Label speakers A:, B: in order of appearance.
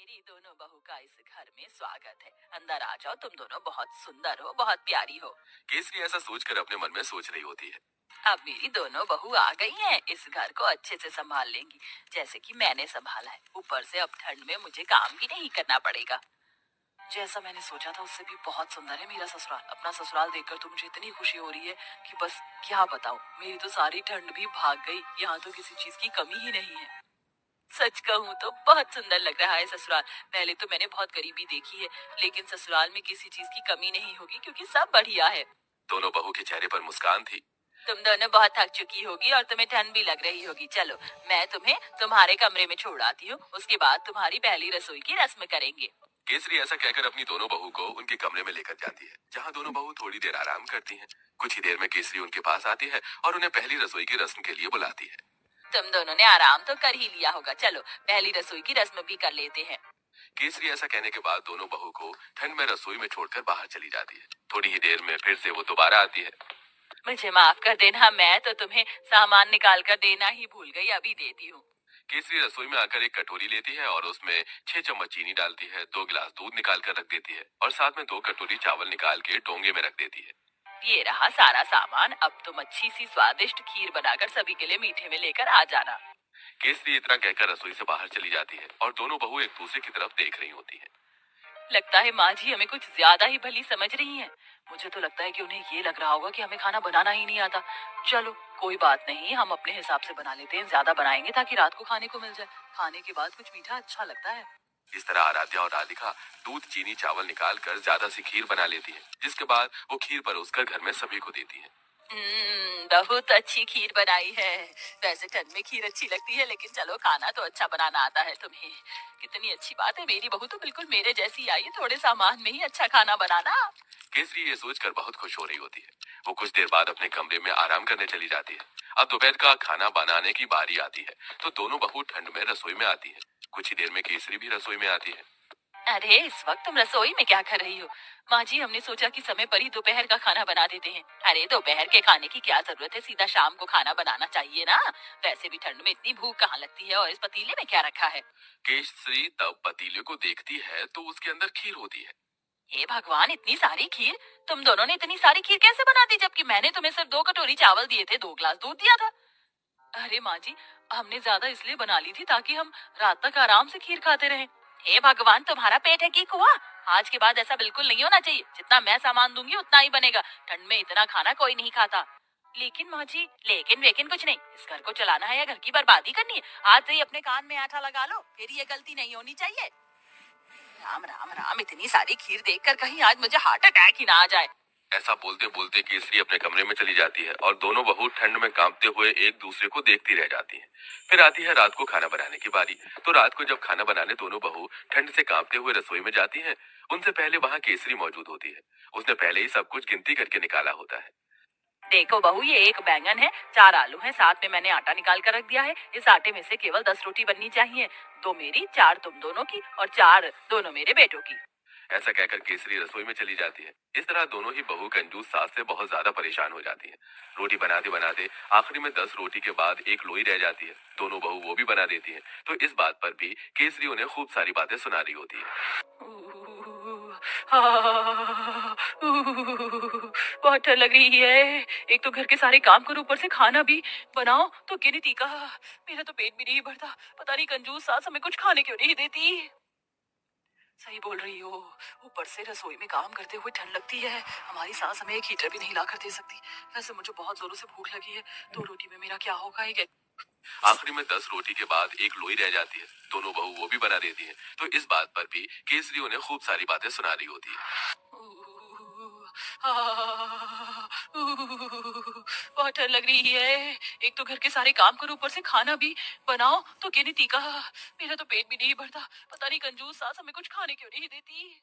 A: मेरी दोनों बहू का इस घर में स्वागत है। अंदर आ जाओ, तुम दोनों बहुत सुंदर हो, बहुत प्यारी हो।
B: केसरी ऐसा सोचकर अपने मन में सोच रही होती है।
A: अब मेरी दोनों बहू आ गई हैं, इस घर को अच्छे से संभाल लेंगी, जैसे कि मैंने संभाला है। ऊपर से अब ठंड में मुझे काम भी नहीं करना पड़ेगा। जैसा मैंने सोचा था उससे भी बहुत सुंदर है मेरा ससुराल। अपना ससुराल देखकर तो मुझे इतनी खुशी हो रही है कि बस क्या बताऊं। मेरी तो सारी ठंड भी भाग गई, यहाँ तो किसी चीज की कमी ही नहीं है। सच कहूँ तो बहुत सुंदर लग रहा है ससुराल। पहले तो मैंने बहुत गरीबी देखी है, लेकिन ससुराल में किसी चीज की कमी नहीं होगी क्योंकि सब बढ़िया है।
B: दोनों बहू के चेहरे पर मुस्कान थी।
A: तुम दोनों बहुत थक चुकी होगी और तुम्हें ठंड भी लग रही होगी। चलो, मैं तुम्हें तुम्हारे कमरे में छोड़ आती हूँ, उसके बाद तुम्हारी पहली रसोई की रस्म करेंगे।
B: केसरी ऐसा कहकर अपनी दोनों बहू को उनके कमरे में लेकर जाती है, जहाँ दोनों बहू थोड़ी देर आराम करती हैं। कुछ ही देर में केसरी उनके पास आती है और उन्हें पहली रसोई की रस्म के लिए बुलाती है।
A: तुम दोनों ने आराम तो कर ही लिया होगा, चलो पहली रसोई की रस्म भी कर लेते हैं।
B: केसरी ऐसा कहने के बाद दोनों बहू को ठंड में रसोई में छोड़कर बाहर चली जाती है। थोड़ी ही देर में फिर से वो दोबारा आती है।
A: मुझे माफ कर देना, मैं तो तुम्हें सामान निकाल कर देना ही भूल गई, अभी देती हूँ।
B: केसरी रसोई में आकर एक कटोरी लेती है और उसमें 6 चम्मच चीनी डालती है, 2 गिलास दूध निकाल कर रख देती है और साथ में 2 कटोरी चावल निकाल के डोंगे में रख देती है।
A: ये रहा सारा सामान, अब तुम अच्छी सी स्वादिष्ट खीर बनाकर सभी के लिए मीठे में लेकर आ जाना।
B: केसरी इतना कहकर रसोई से बाहर चली जाती है और दोनों बहू एक दूसरे की तरफ देख रही होती है।
A: लगता है माँ जी हमें कुछ ज्यादा ही भली समझ रही हैं। मुझे तो लगता है कि उन्हें ये लग रहा होगा कि हमें खाना बनाना ही नहीं आता। चलो कोई बात नहीं, हम अपने हिसाब से बना लेते हैं, ज्यादा बनाएंगे ताकि रात को खाने को मिल जाए। खाने के बाद कुछ मीठा अच्छा लगता है।
B: इस तरह आराध्या और राधिका दूध चीनी चावल निकाल कर ज्यादा सी खीर बना लेती है, जिसके बाद वो खीर परोसकर घर में सभी को देती है।
A: बहुत अच्छी खीर बनाई है। वैसे ठंड में खीर अच्छी लगती है, लेकिन चलो खाना तो अच्छा बनाना आता है तुम्हें। कितनी अच्छी बात है, मेरी बहू तो बिल्कुल मेरे जैसी आई है, थोड़े सामान में ही अच्छा खाना बनाना।
B: केसरी ये सोचकर बहुत खुश हो रही होती है। वो कुछ देर बाद अपने कमरे में आराम करने चली जाती है। अब दोपहर का खाना बनाने की बारी आती है, तो दोनों बहू ठंड में रसोई में आती है। कुछ ही देर में केसरी भी रसोई में आती है।
A: अरे इस वक्त तुम रसोई में क्या कर रही हो? माँ जी हमने सोचा कि समय पर ही दोपहर का खाना बना देते हैं। अरे दोपहर के खाने की क्या जरूरत है, सीधा शाम को खाना बनाना चाहिए ना। वैसे भी ठंड में इतनी भूख कहाँ लगती है, और इस पतीले में क्या रखा है?
B: केसरी तब पतीले को देखती है तो उसके अंदर खीर होती है।
A: हे भगवान, इतनी सारी खीर! तुम दोनों ने इतनी सारी खीर कैसे बना दी, जबकि मैंने तुम्हें सिर्फ 2 कटोरी चावल दिए थे, 2 गिलास दूध दिया था। अरे माँ जी, हमने ज्यादा इसलिए बना ली थी ताकि हम रात तक आराम से खीर खाते रहें। हे भगवान, तुम्हारा पेट है कि कुआं? आज के बाद ऐसा बिल्कुल नहीं होना चाहिए। जितना मैं सामान दूंगी उतना ही बनेगा। ठंड में इतना खाना कोई नहीं खाता। लेकिन माँ जी, लेकिन वेकिन कुछ नहीं। इस घर को चलाना है या घर की बर्बादी करनी है? आज से ही अपने कान में आटा लगा लो, फिर ये गलती नहीं होनी चाहिए। राम राम राम, इतनी सारी खीर देखकर कहीं आज मुझे हार्ट अटैक ही ना आ जाए।
B: ऐसा बोलते बोलते केसरी अपने कमरे में चली जाती है और दोनों बहू ठंड में कांपते हुए एक दूसरे को देखती रह जाती हैं। फिर आती है रात को खाना बनाने की बारी। तो रात को जब खाना बनाने दोनों बहू ठंड से कांपते हुए रसोई में जाती हैं, उनसे पहले वहां केसरी मौजूद होती है। उसने पहले ही सब कुछ गिनती करके निकाला होता है।
A: देखो बहू, ये 1 बैंगन है, 4 आलू हैं, साथ में मैंने आटा निकाल कर रख दिया है। इस आटे में से केवल 10 रोटी बननी चाहिए। 2 मेरी, 4 तुम दोनों की और 4 दोनों मेरे बेटों की।
B: ऐसा कहकर केसरी रसोई में चली जाती है। इस तरह दोनों ही बहू कंजूस सास से बहुत ज्यादा परेशान हो जाती हैं। रोटी बनाते बनाते आखिरी में 10 रोटी के बाद एक लोई रह जाती है। दोनों बहू वो भी बना देती हैं। तो इस बात पर भी केसरी उन्हें खूब सारी बातें सुना रही होती है।
A: बहुत ठंड लग रही है। एक तो घर के सारे काम करो, ऊपर से खाना भी बनाओ, तो गिनती का मेरा तो पेट भी नहीं भरता। पता नहीं कंजूस सास हमें कुछ खाने क्यों नहीं देती। सही बोल रही हो, ऊपर से रसोई में काम करते हुए ठंड लगती है। हमारी सास हमें एक हीटर भी नहीं ला कर दे सकती। वैसे मुझे बहुत जोरों से भूख लगी है। 2 रोटी में मेरा क्या होगा? एक
B: आखिरी में 10 रोटी के बाद एक लोई रह जाती है। दोनों बहू वो भी बना देती हैं। तो इस बात पर भी केसरी उन्हें खूब सारी बातें सुना रही होती है।
A: बहुत ठंड लग रही है। एक तो घर के सारे काम करो, ऊपर से खाना भी बनाओ, तो गिनती का मेरा तो पेट भी नहीं भरता। पता नहीं कंजूस सास हमें कुछ खाने क्यों नहीं देती।